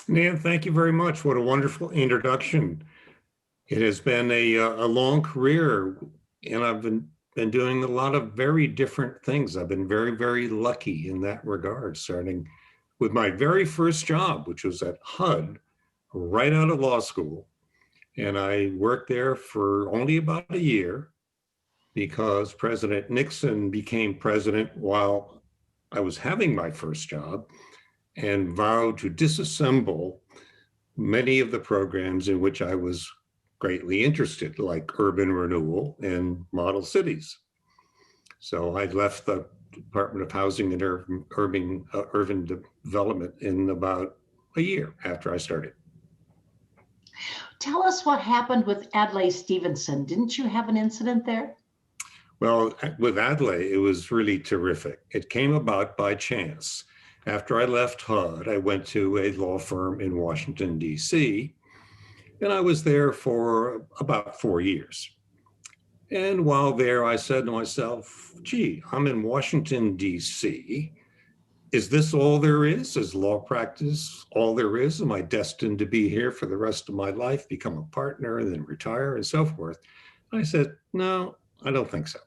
Nan, thank you very much. What a wonderful introduction. It has been a long career, and I've been doing a lot of very different things. I've been very, very lucky in that regard, starting with my very first job, which was at HUD, right out of law school. And I worked there for only about a year because President Nixon became president while I was having my first job and vowed to disassemble many of the programs in which I was greatly interested, like urban renewal and model cities. So I left the Department of Housing and Urban Development in about a year after I started. Tell us what happened with Adlai Stevenson. Didn't you have an incident there? Well, with Adlai, it was really terrific. It came about by chance. After I left HUD, I went to a law firm in Washington, D.C., and I was there for about 4 years. And while there, I said to myself, gee, I'm in Washington, D.C. Is this all there is? Is law practice all there is? Am I destined to be here for the rest of my life, become a partner, and then retire, and so forth? And I said, no, I don't think so.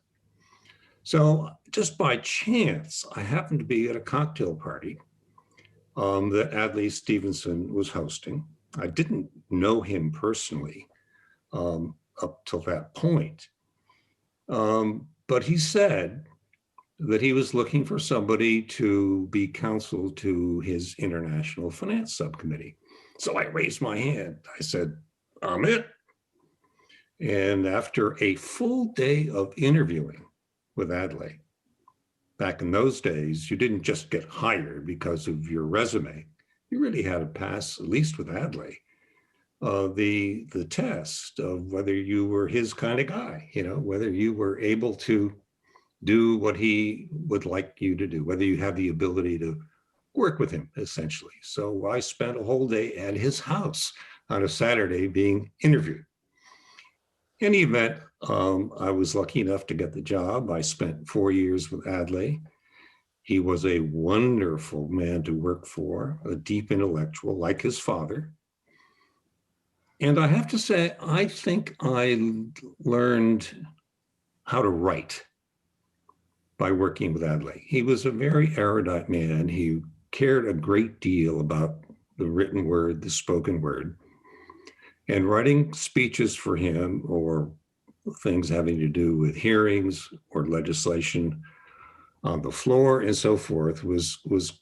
So just by chance, I happened to be at a cocktail party that Adlai Stevenson was hosting. I didn't know him personally up till that point. But he said that he was looking for somebody to be counsel to his international finance subcommittee. So I raised my hand. I said, I'm it. And after a full day of interviewing with Adlai, back in those days, you didn't just get hired because of your resume. You really had to pass, at least with Adlai, the test of whether you were his kind of guy, whether you were able to do what he would like you to do, whether you have the ability to work with him, essentially. So I spent a whole day at his house on a Saturday being interviewed. In any event, I was lucky enough to get the job. I spent 4 years with Adlai. He was a wonderful man to work for, a deep intellectual, like his father. And I have to say, I think I learned how to write by working with Adlai. He was a very erudite man. He cared a great deal about the written word, the spoken word. And writing speeches for him or things having to do with hearings or legislation on the floor and so forth was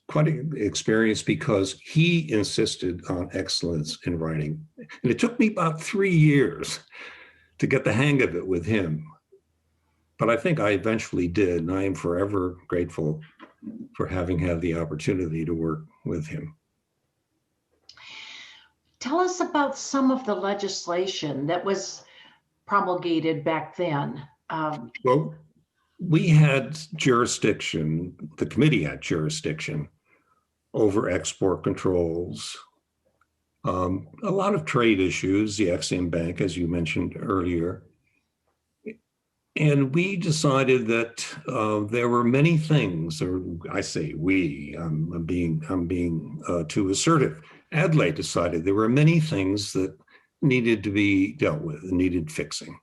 quite an experience because he insisted on excellence in writing. And it took me about 3 years to get the hang of it with him. But I think I eventually did, and I am forever grateful for having had the opportunity to work with him. Tell us about some of the legislation that was promulgated back then. Well, we had jurisdiction, the committee had jurisdiction over export controls, a lot of trade issues, the Ex-Im Bank, as you mentioned earlier. And we decided that there were many things, or I say we, I'm being too assertive. Adlai decided there were many things that needed to be dealt with, needed fixing.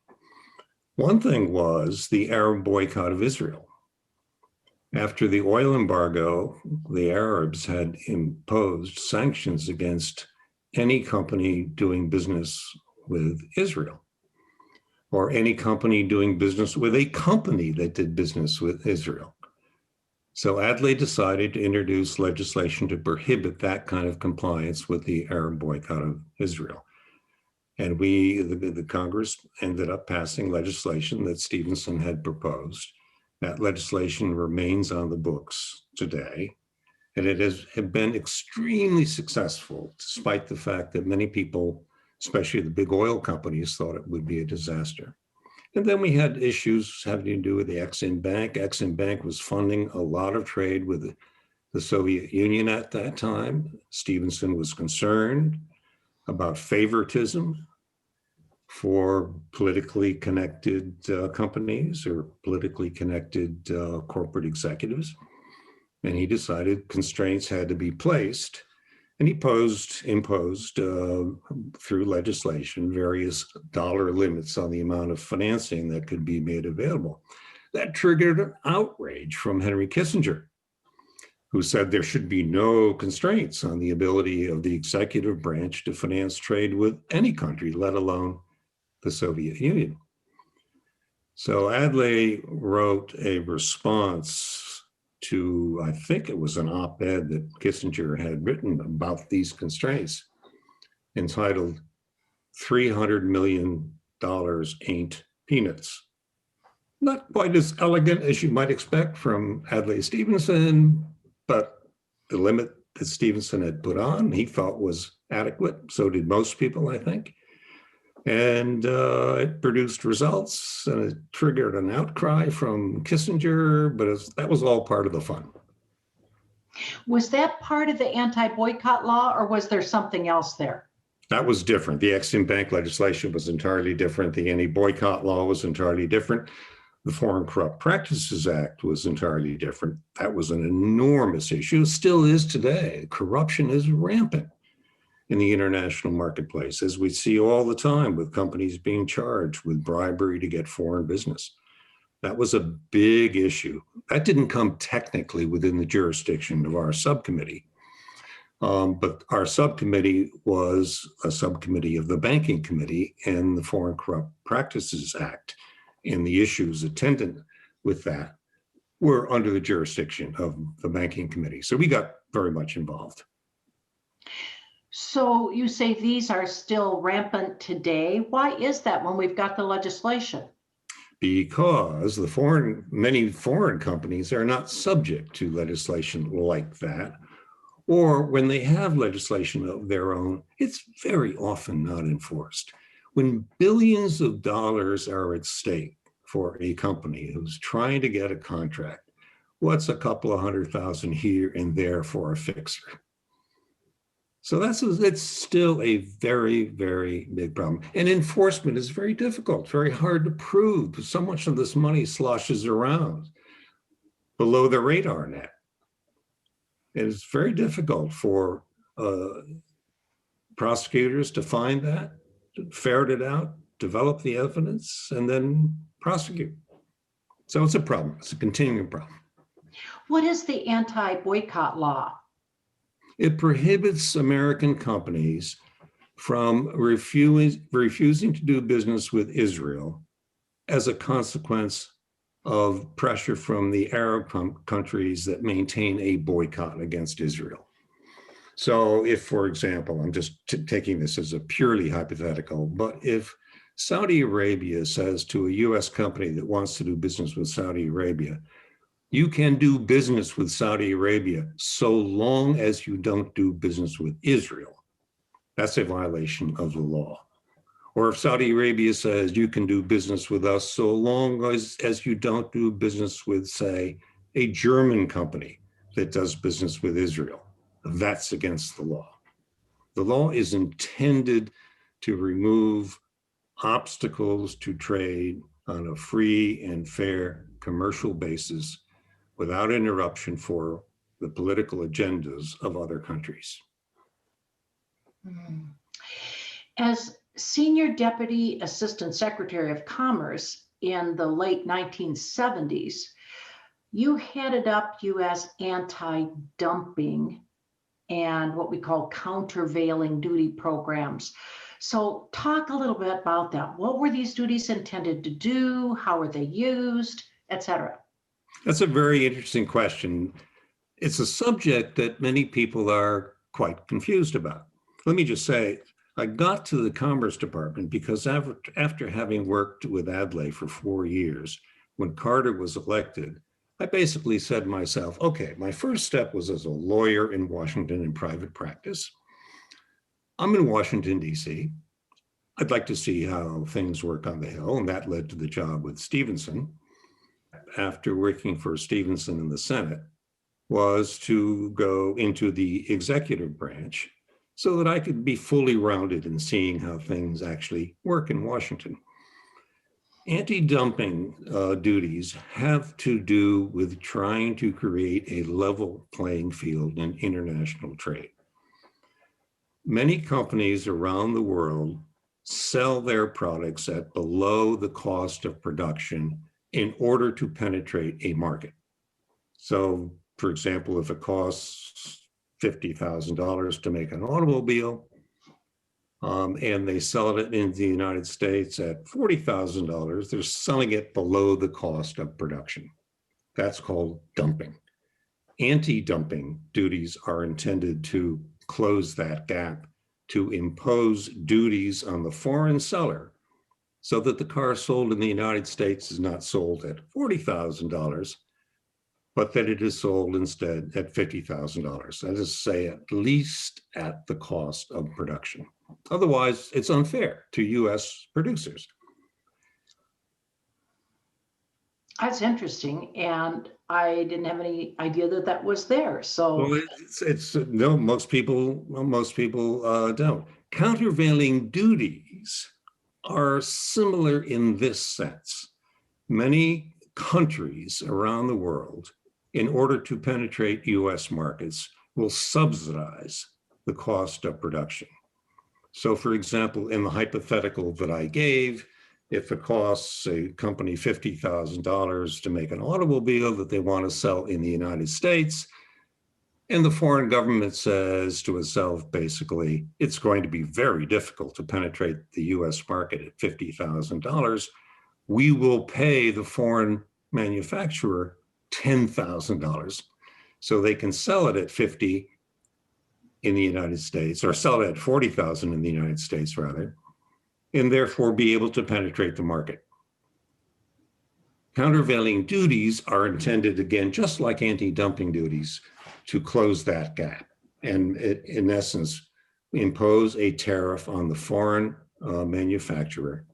One thing was the Arab boycott of Israel. After the oil embargo, the Arabs had imposed sanctions against any company doing business with Israel, or any company doing business with a company that did business with Israel. So Adlai decided to introduce legislation to prohibit that kind of compliance with the Arab boycott of Israel. And the Congress ended up passing legislation that Stevenson had proposed. That legislation remains on the books today. And it has been extremely successful, despite the fact that many people, especially the big oil companies, thought it would be a disaster. And then we had issues having to do with the Ex-Im Bank. Ex-Im Bank was funding a lot of trade with the Soviet Union at that time. Stevenson was concerned about favoritism for politically connected companies or politically connected corporate executives. And he decided constraints had to be placed. And he imposed through legislation various dollar limits on the amount of financing that could be made available. That triggered an outrage from Henry Kissinger, who said there should be no constraints on the ability of the executive branch to finance trade with any country, let alone the Soviet Union. So Adlai wrote a response to, I think it was an op-ed that Kissinger had written about these constraints, entitled $300 million Ain't Peanuts. Not quite as elegant as you might expect from Adlai Stevenson, but the limit that Stevenson had put on, he thought was adequate. So did most people, I think. And it produced results, and it triggered an outcry from Kissinger, but that was all part of the fun. Was that part of the anti-boycott law, or was there something else there? That was different. The Exim Bank legislation was entirely different. The anti-boycott law was entirely different. The Foreign Corrupt Practices Act was entirely different. That was an enormous issue, still is today. Corruption is rampant in the international marketplace, as we see all the time with companies being charged with bribery to get foreign business. That was a big issue. That didn't come technically within the jurisdiction of our subcommittee, but our subcommittee was a subcommittee of the Banking Committee and the Foreign Corrupt Practices Act, and the issues attendant with that were under the jurisdiction of the Banking Committee. So we got very much involved. So you say these are still rampant today. Why is that when we've got the legislation? Because many foreign companies are not subject to legislation like that, or when they have legislation of their own, it's very often not enforced. When billions of dollars are at stake for a company who's trying to get a contract, what's a couple of $100,000 here and there for a fixer? So it's still a very, very big problem. And enforcement is very difficult, very hard to prove. So much of this money sloshes around below the radar net. And it's very difficult for prosecutors to find that, to ferret it out, develop the evidence, and then prosecute. So it's a problem. It's a continuing problem. What is the anti-boycott law? It prohibits American companies from refusing to do business with Israel as a consequence of pressure from the Arab countries that maintain a boycott against Israel. So if, for example, I'm just taking this as a purely hypothetical, but if Saudi Arabia says to a US company that wants to do business with Saudi Arabia, you can do business with Saudi Arabia so long as you don't do business with Israel, that's a violation of the law. Or if Saudi Arabia says you can do business with us so long as you don't do business with, say, a German company that does business with Israel, that's against the law. The law is intended to remove obstacles to trade on a free and fair commercial basis without interruption for the political agendas of other countries. As Senior Deputy Assistant Secretary of Commerce in the late 1970s, you headed up US anti-dumping and what we call countervailing duty programs. So talk a little bit about that. What were these duties intended to do? How were they used, et cetera? That's a very interesting question. It's a subject that many people are quite confused about. Let me just say, I got to the Commerce Department because after having worked with Adlai for 4 years, when Carter was elected, I basically said to myself, okay, my first step was as a lawyer in Washington in private practice. I'm in Washington, D.C. I'd like to see how things work on the Hill, and that led to the job with Stevenson. After working for Stevenson in the Senate, was to go into the executive branch so that I could be fully rounded in seeing how things actually work in Washington. Anti-dumping duties have to do with trying to create a level playing field in international trade. Many companies around the world sell their products at below the cost of production in order to penetrate a market. So, for example, if it costs $50,000 to make an automobile, and they sell it in the United States at $40,000, they're selling it below the cost of production. That's called dumping. Anti-dumping duties are intended to close that gap, to impose duties on the foreign seller so that the car sold in the United States is not sold at $40,000, but that it is sold instead at $50,000. That is to say, at least at the cost of production. Otherwise, it's unfair to US producers. That's interesting, and I didn't have any idea that that was there. So, well, it's no, most people don't. Countervailing duties are similar in this sense. Many countries around the world, in order to penetrate US markets, will subsidize the cost of production. So, for example, in the hypothetical that I gave, if it costs a company $50,000 to make an automobile that they want to sell in the United States, and the foreign government says to itself, basically, it's going to be very difficult to penetrate the US market at $50,000, we will pay the foreign manufacturer $10,000 so they can sell it at 50 in the United States, or sell it at 40,000 in the United States rather, and therefore be able to penetrate the market. Countervailing duties are intended, again, just like anti-dumping duties, to close that gap and, in essence, impose a tariff on the foreign manufacturer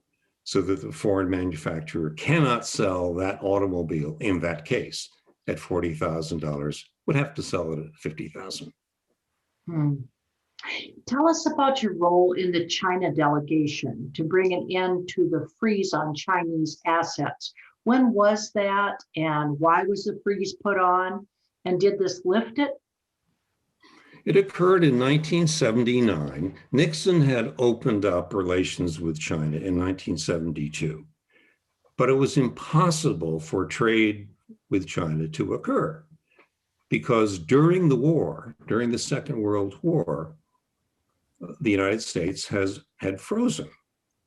so that the foreign manufacturer cannot sell that automobile, in that case, at $40,000, would have to sell it at $50,000. Tell us about your role in the China delegation to bring an end to the freeze on Chinese assets. When was that, and why was the freeze put on, and did this lift it? It occurred in 1979. Nixon had opened up relations with China in 1972, but it was impossible for trade with China to occur because during the war, during the Second World War, the United States had frozen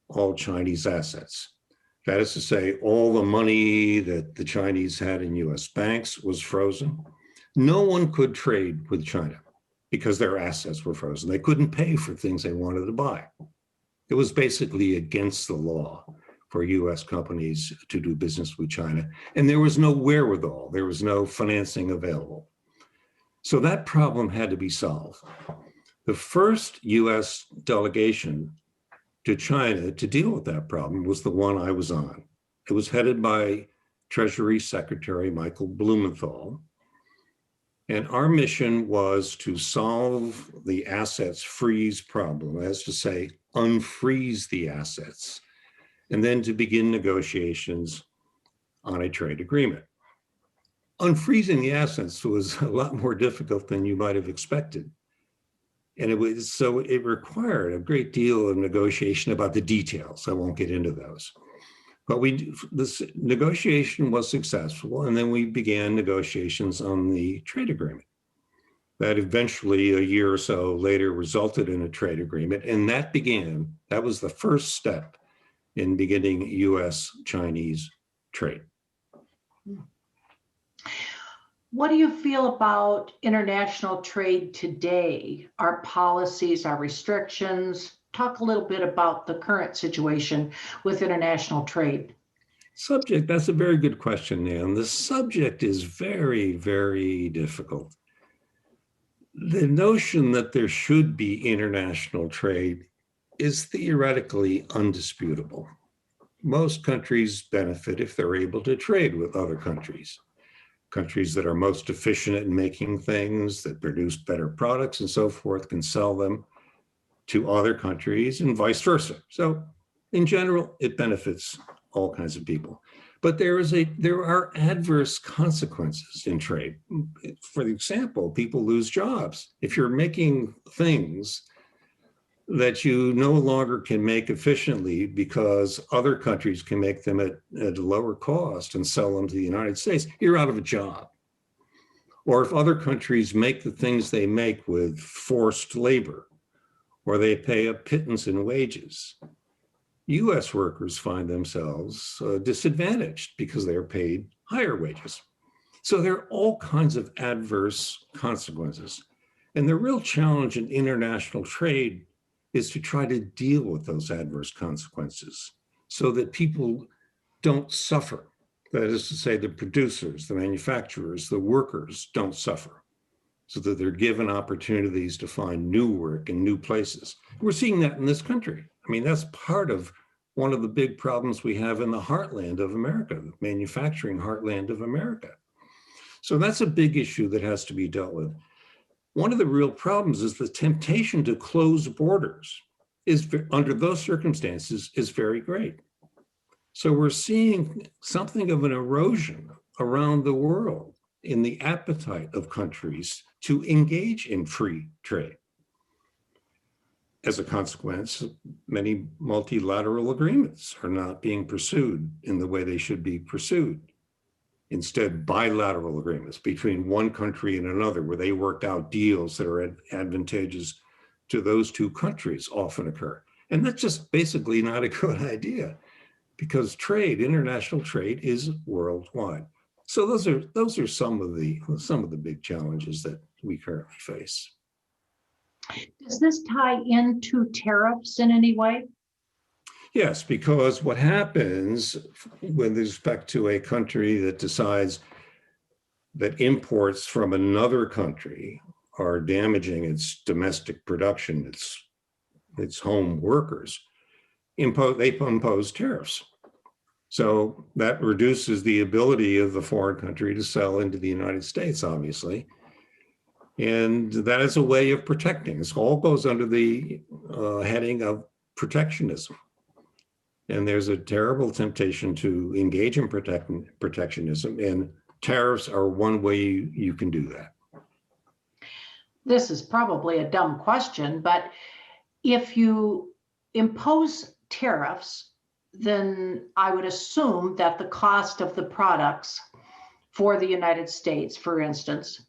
all Chinese assets. That is to say, all the money that the Chinese had in US banks was frozen. No one could trade with China because their assets were frozen. They couldn't pay for things they wanted to buy. It was basically against the law for US companies to do business with China, and there was no wherewithal, there was no financing available. So that problem had to be solved. The first US delegation to China to deal with that problem was the one I was on. It was headed by Treasury Secretary Michael Blumenthal. And our mission was to solve the assets freeze problem, that is to say, unfreeze the assets, and then to begin negotiations on a trade agreement. Unfreezing the assets was a lot more difficult than you might have expected. And it required a great deal of negotiation about the details. I won't get into those. But this negotiation was successful, and then we began negotiations on the trade agreement. That eventually, a year or so later, resulted in a trade agreement, and that was the first step in beginning US-Chinese trade. What do you feel about international trade today? Our policies, our restrictions? Talk a little bit about the current situation with international trade. That's a very good question, Nan. The subject is very, very difficult. The notion that there should be international trade is theoretically undisputable. Most countries benefit if they're able to trade with other countries. Countries that are most efficient in making things, that produce better products and so forth, can sell them to other countries and vice versa. So in general, it benefits all kinds of people. But there are adverse consequences in trade. For example, people lose jobs. If you're making things that you no longer can make efficiently because other countries can make them at a lower cost and sell them to the United States, you're out of a job. Or if other countries make the things they make with forced labor, or they pay a pittance in wages, US workers find themselves disadvantaged because they're paid higher wages. So there are all kinds of adverse consequences. And the real challenge in international trade is to try to deal with those adverse consequences so that people don't suffer. That is to say, the producers, the manufacturers, the workers don't suffer, so that they're given opportunities to find new work in new places. We're seeing that in this country. I mean, that's part of one of the big problems we have in the heartland of America, the manufacturing heartland of America. So that's a big issue that has to be dealt with. One of the real problems is the temptation to close borders is, under those circumstances, is very great. So we're seeing something of an erosion around the world in the appetite of countries to engage in free trade. As a consequence, many multilateral agreements are not being pursued in the way they should be pursued. Instead, bilateral agreements between one country and another, where they worked out deals that are advantageous to those two countries, often occur. And that's just basically not a good idea, because trade, international trade, is worldwide. So those are some of the big challenges that we currently face. Does this tie into tariffs in any way? Yes, because what happens with respect to a country that decides that imports from another country are damaging its domestic production, its home workers, they impose tariffs. So that reduces the ability of the foreign country to sell into the United States, obviously. And that is a way of protecting. This all goes under the heading of protectionism. And there's a terrible temptation to engage in protectionism, and tariffs are one way you can do that. This is probably a dumb question, but if you impose tariffs, then I would assume that the cost of the products for the United States, for instance,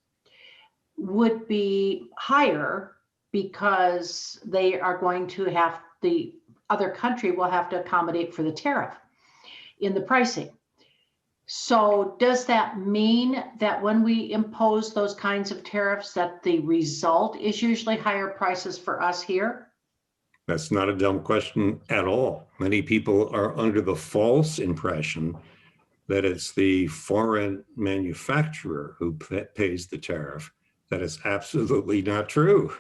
would be higher because they are going to have, the other country will have to accommodate for the tariff in the pricing. So does that mean that when we impose those kinds of tariffs, that the result is usually higher prices for us here? That's not a dumb question at all. Many people are under the false impression that it's the foreign manufacturer who pays the tariff. That is absolutely not true.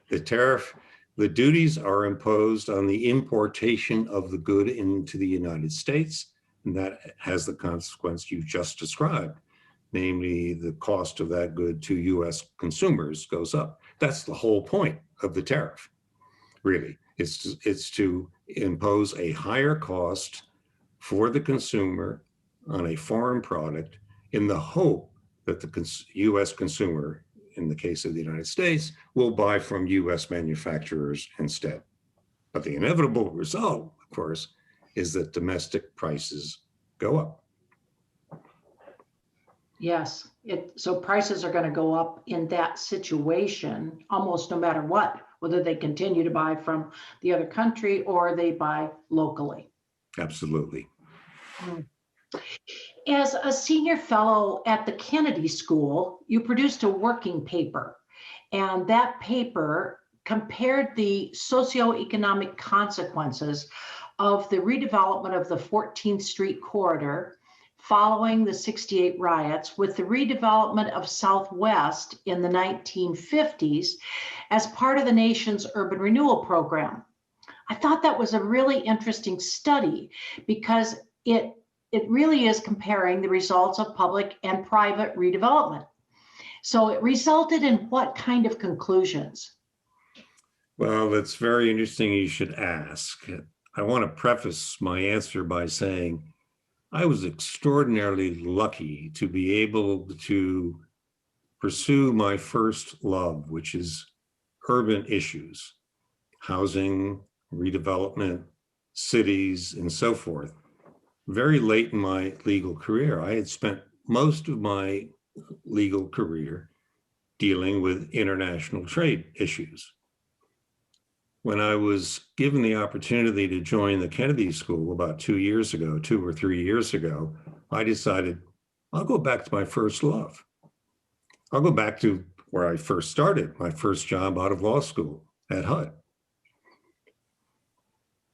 The duties are imposed on the importation of the good into the United States, and that has the consequence you just described, namely the cost of that good to US consumers goes up. That's the whole point of the tariff, really. It's to impose a higher cost for the consumer on a foreign product in the hope that the US consumer, in the case of the United States, will buy from US manufacturers instead. But the inevitable result, of course, is that domestic prices go up. Yes, so prices are going to go up in that situation almost no matter what, whether they continue to buy from the other country or they buy locally. Absolutely. As a senior fellow at the Kennedy School, you produced a working paper, and that paper compared the socioeconomic consequences of the redevelopment of the 14th Street corridor following the '68 riots with the redevelopment of Southwest in the 1950s as part of the nation's urban renewal program. I thought that was a really interesting study because it really is comparing the results of public and private redevelopment. So it resulted in what kind of conclusions? Well, that's very interesting you should ask. I want to preface my answer by saying I was extraordinarily lucky to be able to pursue my first love, which is urban issues. housing, redevelopment, cities, and so forth. Very late in my legal career, I had spent most of my legal career dealing with international trade issues. When I was given the opportunity to join the Kennedy School about 2 or 3 years ago, I decided I'll go back to my first love. I'll go back to where I first started, my first job out of law school at HUD.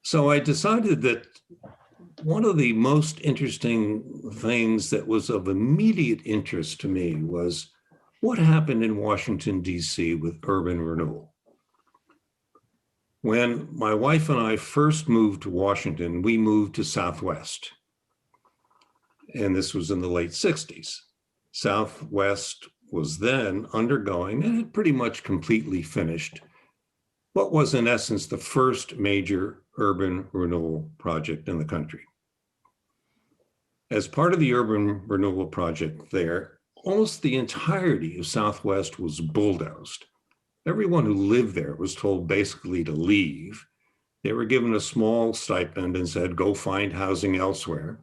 So I decided that one of the most interesting things that was of immediate interest to me was what happened in Washington, D.C. with urban renewal. When my wife and I first moved to Washington, we moved to Southwest. And this was in the late 60s. Southwest was then undergoing, and it pretty much completely finished, what was in essence the first major urban renewal project in the country. As part of the urban renewal project there, almost the entirety of Southwest was bulldozed. Everyone who lived there was told basically to leave. They were given a small stipend and said, go find housing elsewhere.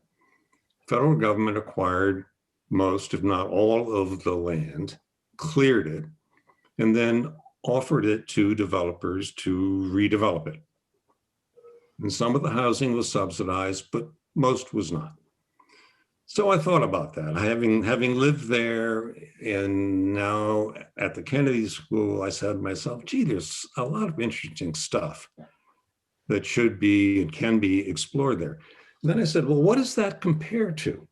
Federal government acquired most, if not all, of the land, cleared it, and then offered it to developers to redevelop it. And some of the housing was subsidized, but most was not. So I thought about that. Having lived there and now at the Kennedy School, I said to myself, gee, there's a lot of interesting stuff that should be and can be explored there. And then I said, well, what does that compare to?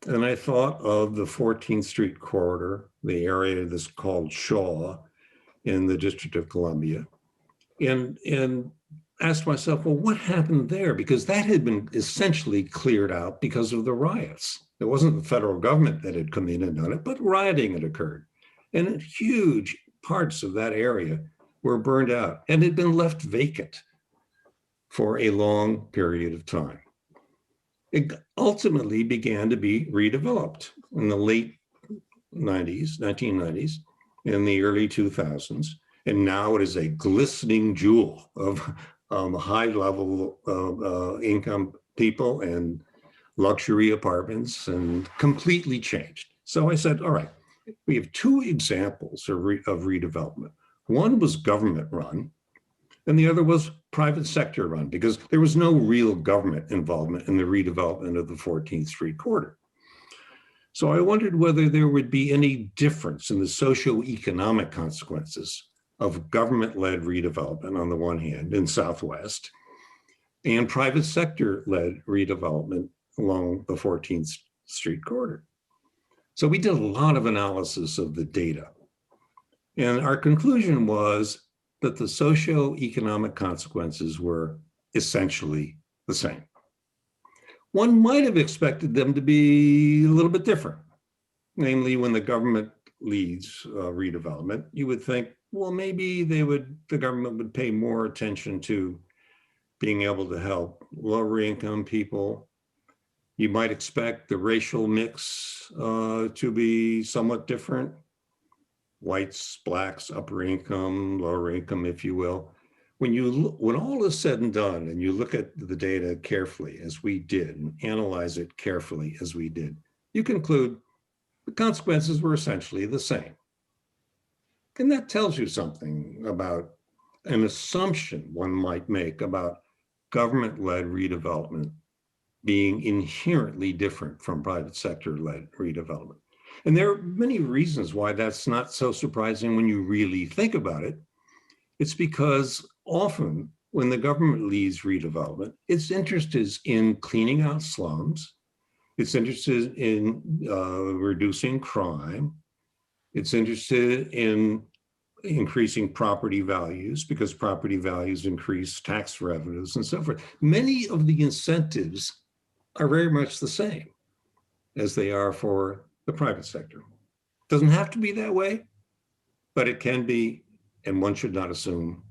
And I thought of the 14th Street corridor, the area that's called Shaw in the District of Columbia, and asked myself, well, what happened there? Because that had been essentially cleared out because of the riots. It wasn't the federal government that had come in and done it, but rioting had occurred. And huge parts of that area were burned out and had been left vacant for a long period of time. It ultimately began to be redeveloped in the late 1990s, in the early 2000s. And now it is a glistening jewel of high level income people and luxury apartments, and completely changed. So I said, all right, we have two examples of redevelopment. One was government run, and the other was private sector run, because there was no real government involvement in the redevelopment of the 14th Street corridor. So I wondered whether there would be any difference in the socioeconomic consequences of government-led redevelopment on the one hand in Southwest, and private sector-led redevelopment along the 14th Street corridor. So we did a lot of analysis of the data. And our conclusion was that the socioeconomic consequences were essentially the same. One might have expected them to be a little bit different. Namely, when the government leads redevelopment, you would think, well, maybe the government would pay more attention to being able to help lower income people. You might expect the racial mix to be somewhat different. Whites, blacks, upper income, lower income, if you will. When all is said and done, and you look at the data carefully, as we did, and analyze it carefully, as we did, you conclude the consequences were essentially the same. And that tells you something about an assumption one might make about government-led redevelopment being inherently different from private sector-led redevelopment. And there are many reasons why that's not so surprising when you really think about it. It's because often when the government leads redevelopment, its interest is in cleaning out slums. It's interested in reducing crime. It's interested in increasing property values, because property values increase tax revenues and so forth. Many of the incentives are very much the same as they are for the private sector. Doesn't have to be that way, but it can be, and one should not assume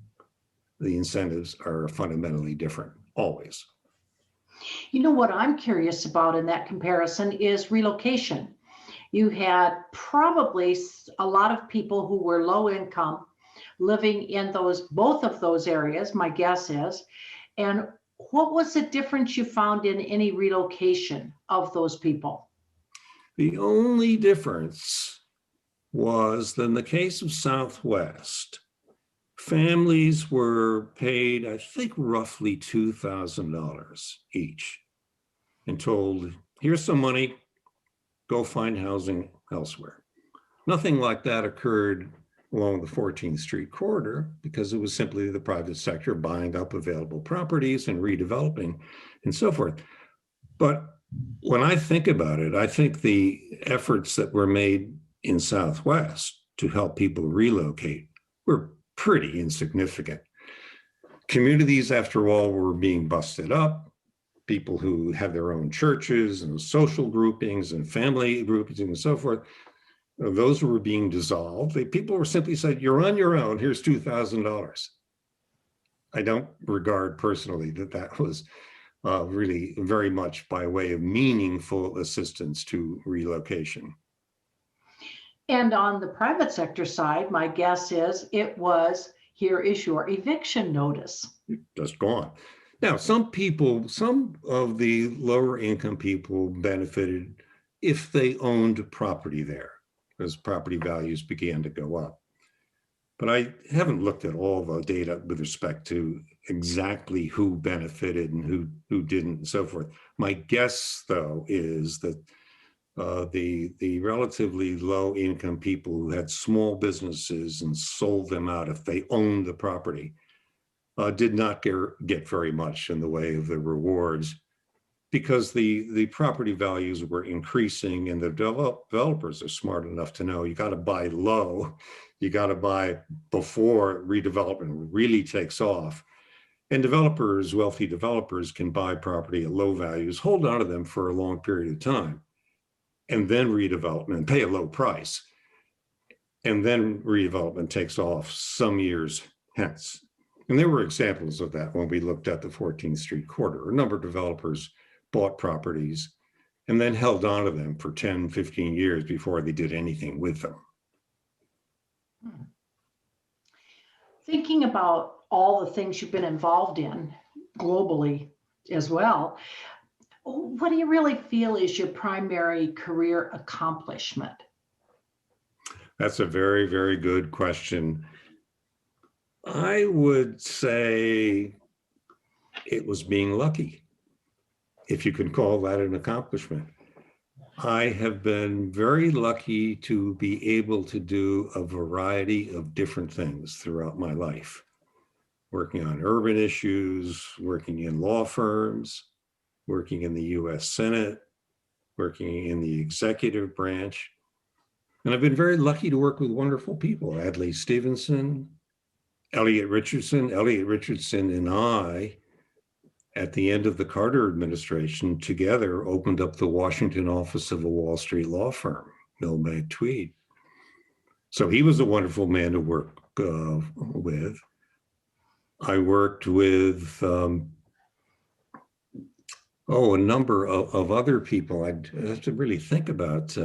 the incentives are fundamentally different, always. You know what I'm curious about in that comparison is relocation. You had probably a lot of people who were low income living in both of those areas, my guess is. And what was the difference you found in any relocation of those people? The only difference was that in the case of Southwest, families were paid, I think, roughly $2,000 each and told, here's some money, go find housing elsewhere. Nothing like that occurred along the 14th Street corridor because it was simply the private sector buying up available properties and redeveloping and so forth. But when I think about it, I think the efforts that were made in Southwest to help people relocate were pretty insignificant. Communities, after all, were being busted up. People who had their own churches and social groupings and family groupings and so forth, those were being dissolved. People were simply said, you're on your own, here's $2,000. I don't regard personally that was really very much by way of meaningful assistance to relocation. And on the private sector side, my guess is it was, here is your eviction notice. Just gone. Now, some of the lower income people benefited if they owned property there, as property values began to go up. But I haven't looked at all the data with respect to exactly who benefited and who didn't and so forth. My guess, though, is that the relatively low income people who had small businesses and sold them out if they owned the property did not get very much in the way of the rewards because the property values were increasing and the developers are smart enough to know you got to buy low, you got to buy before redevelopment really takes off. And developers, wealthy developers, can buy property at low values, hold on to them for a long period of time, and then redevelopment and pay a low price. And then redevelopment takes off some years hence. And there were examples of that when we looked at the 14th Street corridor. A number of developers bought properties and then held on to them for 10, 15 years before they did anything with them. Thinking about all the things you've been involved in globally as well, what do you really feel is your primary career accomplishment? That's a very, very good question. I would say it was being lucky, if you can call that an accomplishment. I have been very lucky to be able to do a variety of different things throughout my life, working on urban issues, working in law firms, working in the US Senate, working in the executive branch. And I've been very lucky to work with wonderful people, Adlai Stevenson, Elliot Richardson and I, at the end of the Carter administration, together opened up the Washington office of a Wall Street law firm, Milbank Tweed. So he was a wonderful man to work with. I worked with a number of other people. I'd have to really think about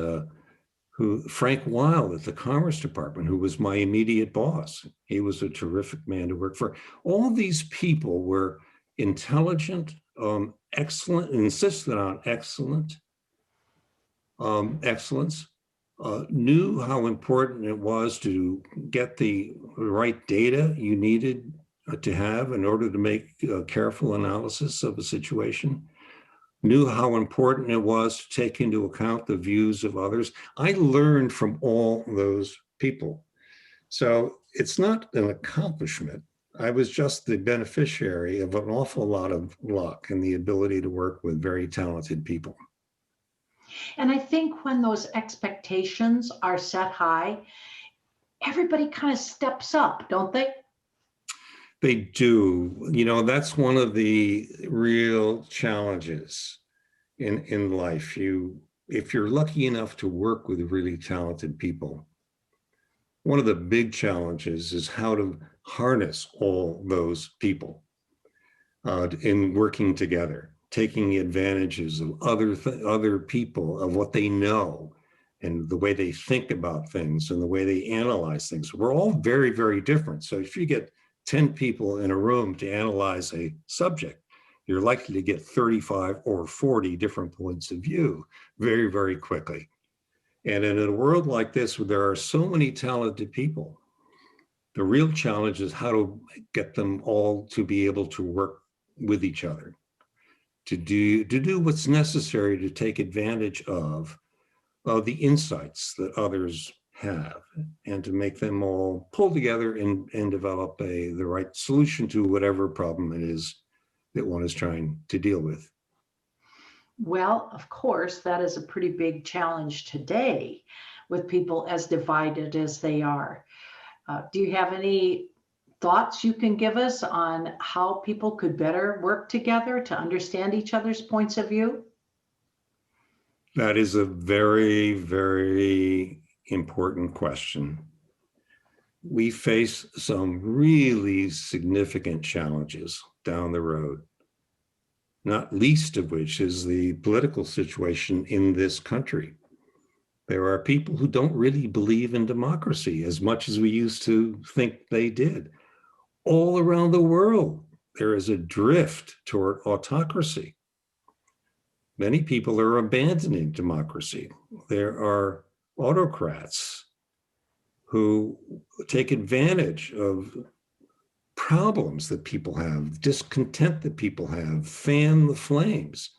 Frank Weil at the Commerce Department, who was my immediate boss. He was a terrific man to work for. All these people were intelligent, excellent, insisted on excellence, knew how important it was to get the right data you needed to have in order to make a careful analysis of a situation, knew how important it was to take into account the views of others. I learned from all those people. So it's not an accomplishment. I was just the beneficiary of an awful lot of luck and the ability to work with very talented people. And I think when those expectations are set high, everybody kind of steps up, don't they? They do. You know, that's one of the real challenges in life. If you're lucky enough to work with really talented people, one of the big challenges is how to harness all those people in working together, taking advantages of other people, of what they know, and the way they think about things and the way they analyze things. We're all very, very different. So if you get 10 people in a room to analyze a subject, you're likely to get 35 or 40 different points of view very, very quickly. And in a world like this, where there are so many talented people, the real challenge is how to get them all to be able to work with each other, to do what's necessary to take advantage of the insights that others have, and to make them all pull together and develop the right solution to whatever problem it is that one is trying to deal with. Well, of course, that is a pretty big challenge today with people as divided as they are. Do you have any thoughts you can give us on how people could better work together to understand each other's points of view? That is a very, very important question. We face some really significant challenges down the road, not least of which is the political situation in this country. There are people who don't really believe in democracy as much as we used to think they did. All around the world, there is a drift toward autocracy. Many people are abandoning democracy. There are autocrats who take advantage of problems that people have, discontent that people have, fan the flames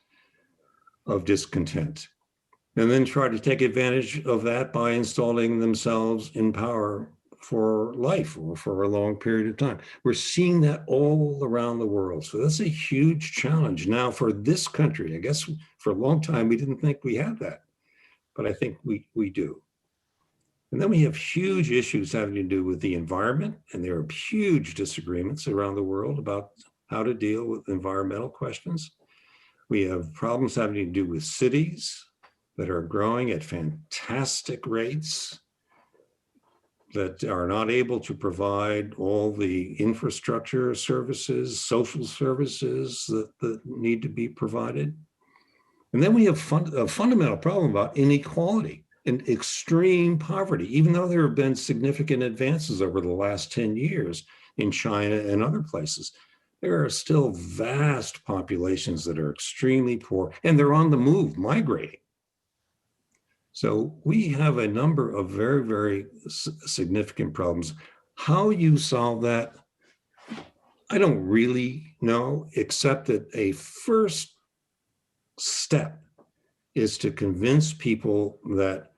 of discontent, and then try to take advantage of that by installing themselves in power for life or for a long period of time. We're seeing that all around the world. So that's a huge challenge. Now for this country, I guess for a long time, we didn't think we had that, but I think we do. And then we have huge issues having to do with the environment, and there are huge disagreements around the world about how to deal with environmental questions. We have problems having to do with cities that are growing at fantastic rates, that are not able to provide all the infrastructure services, social services that need to be provided. And then we have a fundamental problem about inequality and extreme poverty, even though there have been significant advances over the last 10 years in China and other places. There are still vast populations that are extremely poor, and they're on the move, migrating. So we have a number of very, very significant problems. How you solve that, I don't really know, except that a first step is to convince people that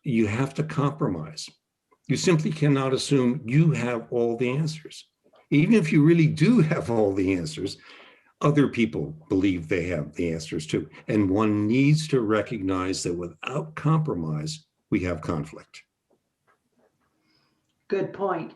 you have to compromise. You simply cannot assume you have all the answers. Even if you really do have all the answers, other people believe they have the answers too. And one needs to recognize that without compromise, we have conflict. Good point.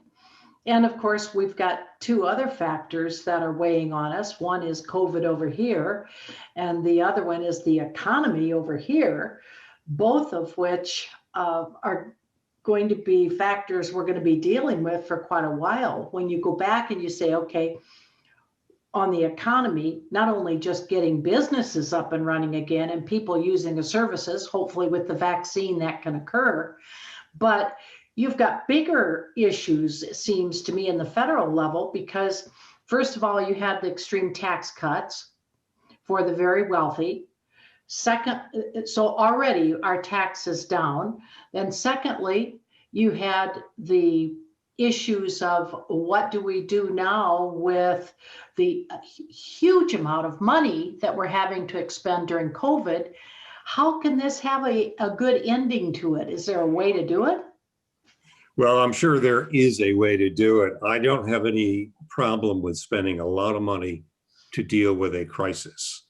And of course, we've got two other factors that are weighing on us. One is COVID over here, and the other one is the economy over here, both of which are going to be factors we're going to be dealing with for quite a while. When you go back and you say, okay, on the economy, not only just getting businesses up and running again and people using the services, hopefully with the vaccine that can occur, but you've got bigger issues, it seems to me, in the federal level, because first of all, you had the extreme tax cuts for the very wealthy. Second, so already our tax is down. Then secondly, you had the issues of what do we do now with the huge amount of money that we're having to expend during COVID. How can this have a good ending to it? Is there a way to do it? Well, I'm sure there is a way to do it. I don't have any problem with spending a lot of money to deal with a crisis.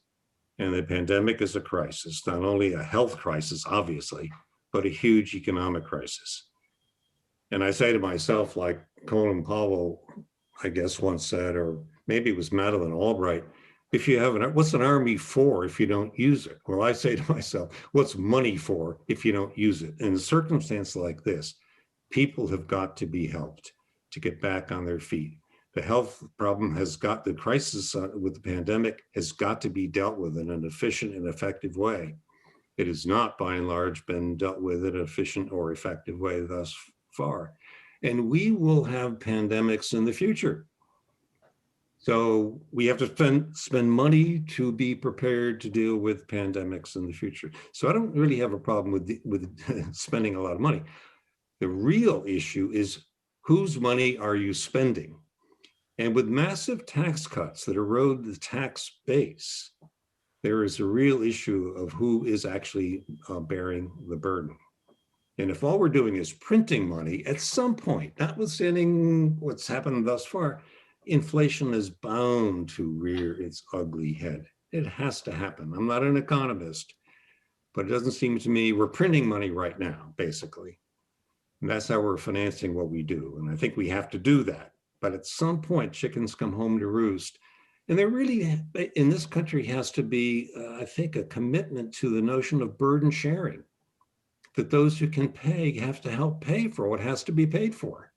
And the pandemic is a crisis, not only a health crisis, obviously, but a huge economic crisis. And I say to myself, like Colin Powell, I guess, once said, or maybe it was Madeleine Albright, if you have what's an army for if you don't use it? Well, I say to myself, what's money for if you don't use it? In a circumstance like this, people have got to be helped to get back on their feet. The health problem the crisis with the pandemic has got to be dealt with in an efficient and effective way. It has not, by and large, been dealt with in an efficient or effective way thus far. And we will have pandemics in the future. So we have to spend money to be prepared to deal with pandemics in the future. So I don't really have a problem with spending a lot of money. The real issue is whose money are you spending? And with massive tax cuts that erode the tax base, there is a real issue of who is actually bearing the burden. And if all we're doing is printing money, at some point, notwithstanding what's happened thus far, inflation is bound to rear its ugly head. It has to happen. I'm not an economist, but it doesn't seem to me we're printing money right now, basically. And that's how we're financing what we do. And I think we have to do that. But at some point, chickens come home to roost. And there really, in this country, has to be, I think, a commitment to the notion of burden sharing, that those who can pay have to help pay for what has to be paid for.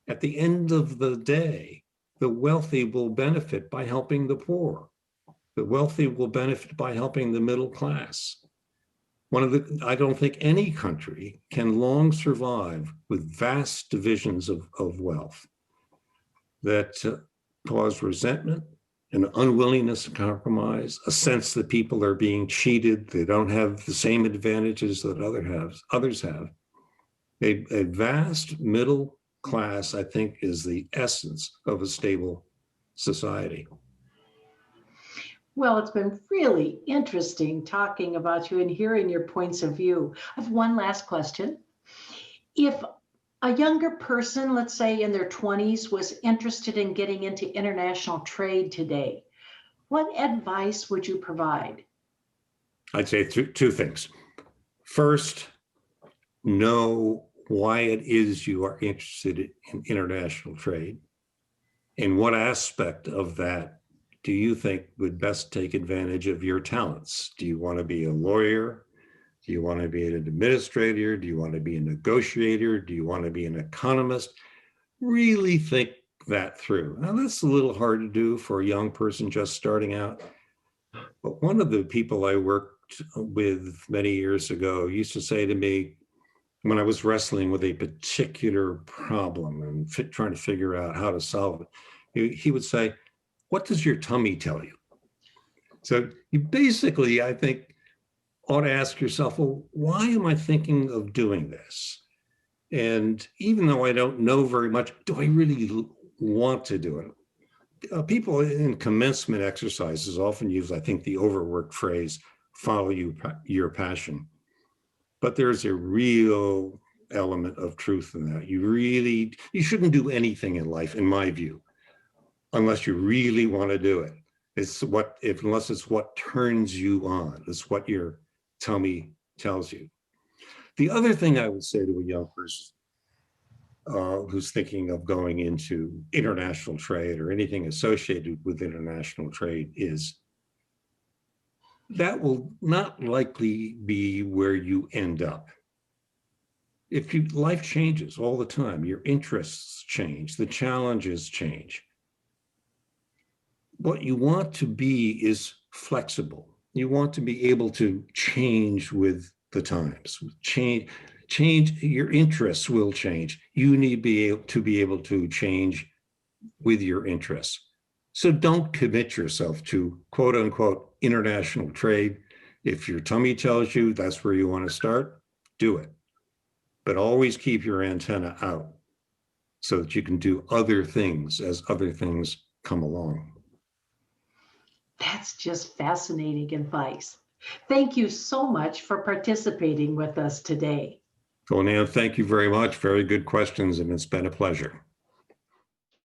At the end of the day, the wealthy will benefit by helping the poor. The wealthy will benefit by helping the middle class. I don't think any country can long survive with vast divisions of wealth that cause resentment, an unwillingness to compromise, a sense that people are being cheated, they don't have the same advantages that others have. A vast middle class, I think, is the essence of a stable society. Well, it's been really interesting talking about you and hearing your points of view. I have one last question. If a younger person, let's say in their 20s, was interested in getting into international trade today, what advice would you provide? I'd say two things. First, know why it is you are interested in international trade, and what aspect of that do you think would best take advantage of your talents? Do you want to be a lawyer? Do you want to be an administrator? Do you want to be a negotiator? Do you want to be an economist? Really think that through. Now, that's a little hard to do for a young person just starting out. But one of the people I worked with many years ago used to say to me, when I was wrestling with a particular problem and trying to figure out how to solve it, he would say, "What does your tummy tell you?" So you basically, I think, ought to ask yourself, well, why am I thinking of doing this? And even though I don't know very much, do I really want to do it? People in commencement exercises often use, I think, the overworked phrase, follow your passion. But there's a real element of truth in that. You shouldn't do anything in life, in my view, unless you really want to do it. Unless it's what turns you on, it's what your tummy tells you. The other thing I would say to a young person who's thinking of going into international trade or anything associated with international trade is that will not likely be where you end up. Life changes all the time, your interests change, the challenges change. What you want to be is flexible. You want to be able to change with the times. Change, your interests will change. You need to be able to change with your interests. So don't commit yourself to quote unquote international trade. If your tummy tells you that's where you want to start, do it. But always keep your antenna out so that you can do other things as other things come along. That's just fascinating advice. Thank you so much for participating with us today. Well, Nan, thank you very much. Very good questions, and it's been a pleasure.